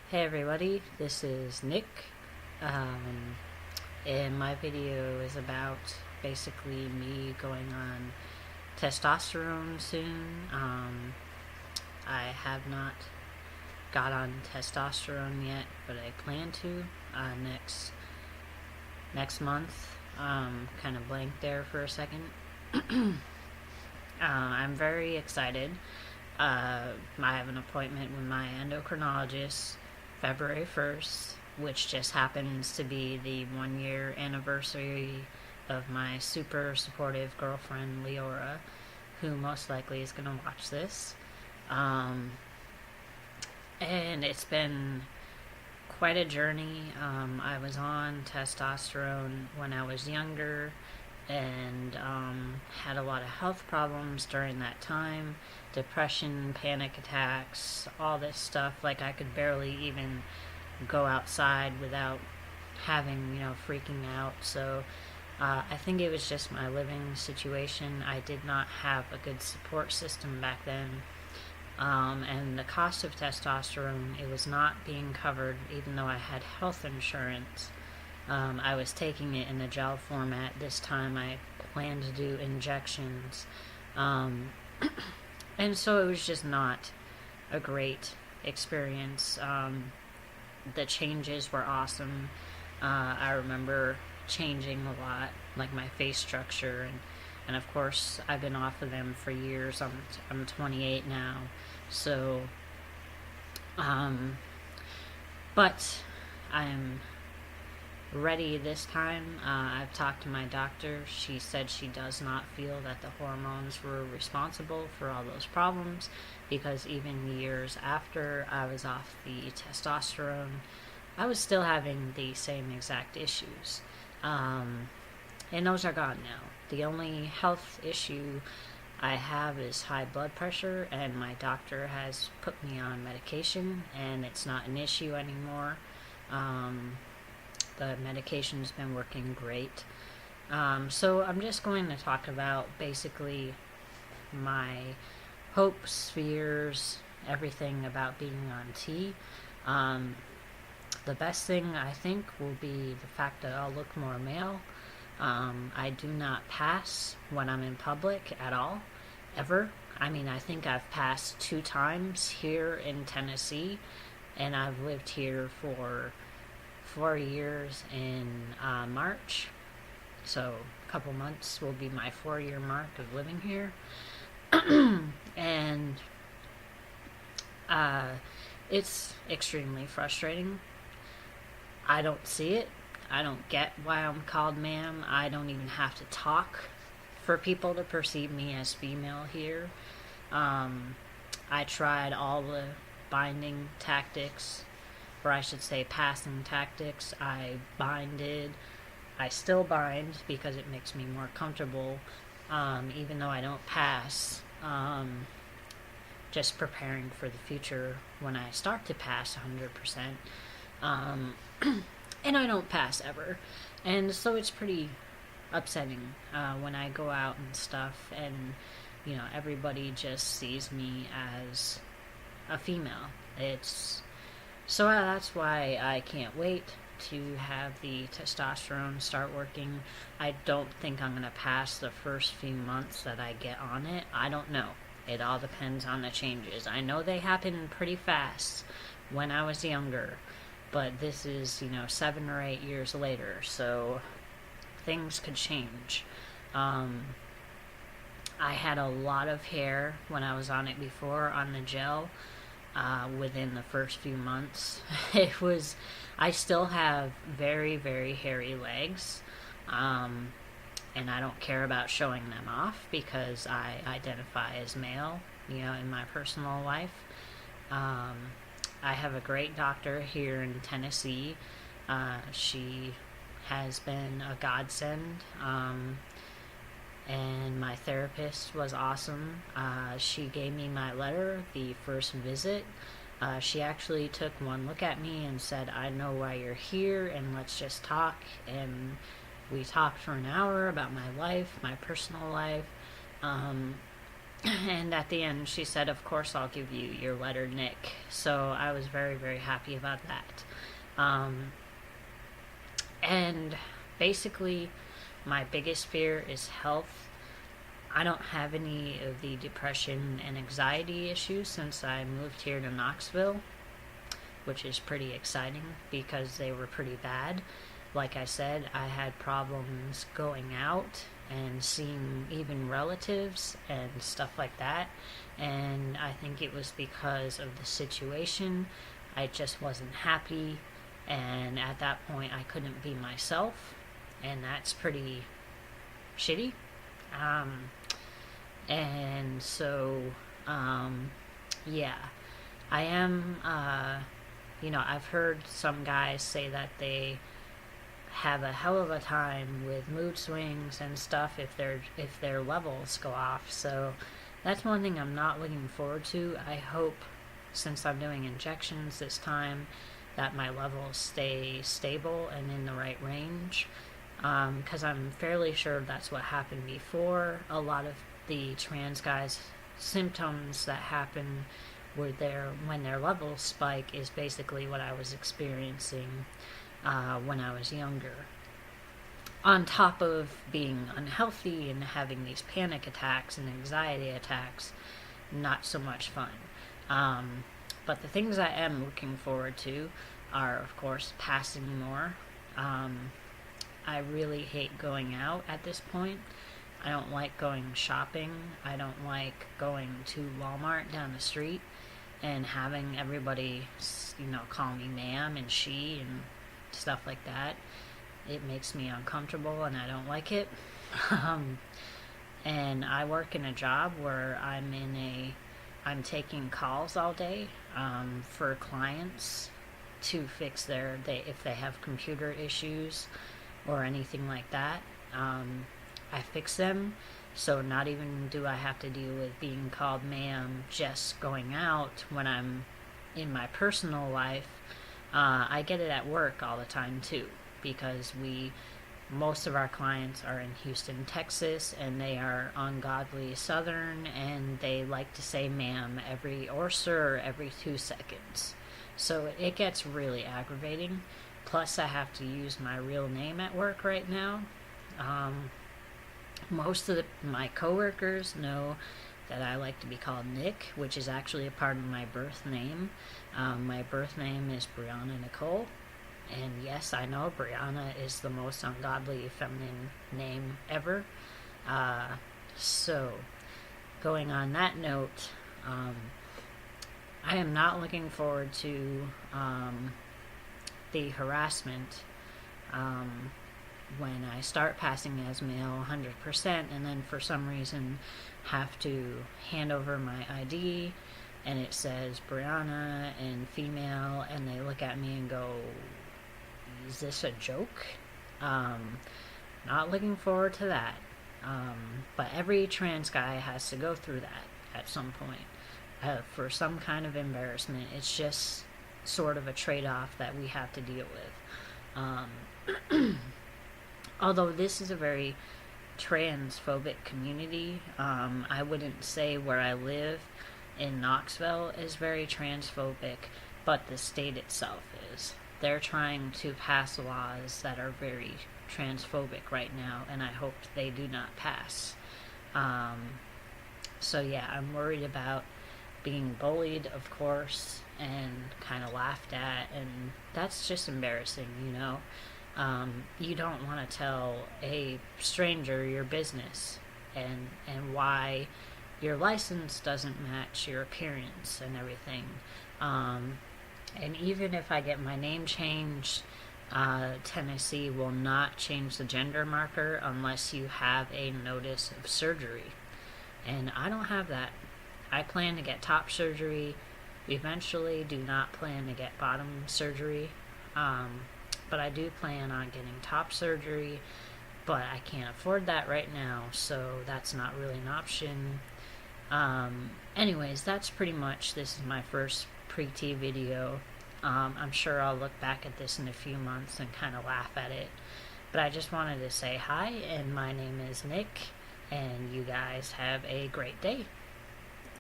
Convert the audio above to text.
Hey everybody, this is Nick, and my video is about basically me going on testosterone soon. I have not got on testosterone yet, but I plan to next month. Kind of blanked there for a second. I'm very excited. I have an appointment with my endocrinologist February 1st, which just happens to be the 1 year anniversary of my super supportive girlfriend Leora, who most likely is going to watch this. And it's been quite a journey. I was on testosterone when I was younger and had a lot of health problems during that time, depression, panic attacks, all this stuff. Like, I could barely even go outside without having, freaking out. So I think it was just my living situation. I did not have a good support system back then. And the cost of testosterone, it was not being covered even though I had health insurance. I was taking it in the gel format. This time I planned to do injections. And so it was just not a great experience. The changes were awesome. I remember changing a lot, like my face structure, and of course I've been off of them for years. I'm 28 now, so but I'm ready this time. I've talked to my doctor. She said she does not feel that the hormones were responsible for all those problems, because even years after I was off the testosterone, I was still having the same exact issues. And those are gone now. The only health issue I have is high blood pressure, and my doctor has put me on medication, and it's not an issue anymore. The medication's been working great. So I'm just going to talk about basically my hopes, fears, everything about being on T. The best thing, I think, will be the fact that I'll look more male. I do not pass when I'm in public at all, ever. I mean, I think I've passed 2 times here in Tennessee, and I've lived here for 4 years in March. So a couple months will be my 4-year mark of living here. And it's extremely frustrating. I don't see it. I don't get why I'm called ma'am. I don't even have to talk for people to perceive me as female here. I tried all the binding tactics, or I should say passing tactics. I binded. I still bind because it makes me more comfortable, even though I don't pass. Just preparing for the future when I start to pass 100%. And I don't pass ever. And so it's pretty upsetting when I go out and stuff, and everybody just sees me as a female. So that's why I can't wait to have the testosterone start working. I don't think I'm going to pass the first few months that I get on it. I don't know. It all depends on the changes. I know they happen pretty fast when I was younger, but this is, 7 or 8 years later, so things could change. I had a lot of hair when I was on it before, on the gel. Within the first few months, I still have very, very hairy legs, and I don't care about showing them off because I identify as male, in my personal life. I have a great doctor here in Tennessee. She has been a godsend, and my therapist was awesome. She gave me my letter the first visit. She actually took one look at me and said, "I know why you're here, and let's just talk." And we talked for an hour about my life, my personal life. And at the end, she said, "Of course, I'll give you your letter, Nick." So I was very, very happy about that. Um, and basically, my biggest fear is health. I don't have any of the depression and anxiety issues since I moved here to Knoxville, which is pretty exciting because they were pretty bad. Like I said, I had problems going out and seeing even relatives and stuff like that. And I think it was because of the situation. I just wasn't happy. And at that point, I couldn't be myself. And that's pretty shitty. Um, and so, yeah, I am, I've heard some guys say that they have a hell of a time with mood swings and stuff if their levels go off. So that's one thing I'm not looking forward to. I hope, since I'm doing injections this time, that my levels stay stable and in the right range, because I'm fairly sure that's what happened before. A lot of the trans guys' symptoms that happen when their levels spike is basically what I was experiencing when I was younger. On top of being unhealthy and having these panic attacks and anxiety attacks, not so much fun. But the things I am looking forward to are, of course, passing more. I really hate going out at this point. I don't like going shopping. I don't like going to Walmart down the street and having everybody, call me ma'am and she and stuff like that. It makes me uncomfortable and I don't like it. And I work in a job where I'm taking calls all day for clients to fix if they have computer issues or anything like that. I fix them, so not even do I have to deal with being called ma'am just going out when I'm in my personal life. I get it at work all the time too, because most of our clients are in Houston, Texas, and they are ungodly Southern, and they like to say ma'am or sir every 2 seconds. So it gets really aggravating. Plus, I have to use my real name at work right now. Most of my coworkers know that I like to be called Nick, which is actually a part of my birth name. My birth name is Brianna Nicole. And yes, I know Brianna is the most ungodly feminine name ever. So, going on that note, I am not looking forward to the harassment when I start passing as male 100% and then for some reason have to hand over my ID and it says Brianna and female, and they look at me and go, "Is this a joke?" Not looking forward to that. But every trans guy has to go through that at some point for some kind of embarrassment. It's just sort of a trade-off that we have to deal with. Although this is a very transphobic community, I wouldn't say where I live in Knoxville is very transphobic, but the state itself is. They're trying to pass laws that are very transphobic right now, and I hope they do not pass. So yeah, I'm worried about being bullied, of course, and kind of laughed at, and that's just embarrassing, you don't want to tell a stranger your business and why your license doesn't match your appearance and everything. And even if I get my name changed, Tennessee will not change the gender marker unless you have a notice of surgery. And I don't have that. I plan to get top surgery. Eventually do not plan to get bottom surgery. But I do plan on getting top surgery, but I can't afford that right now, so that's not really an option. Anyways, that's pretty much, this is my first pre-T video. I'm sure I'll look back at this in a few months and kind of laugh at it. But I just wanted to say hi, and my name is Nick, and you guys have a great day.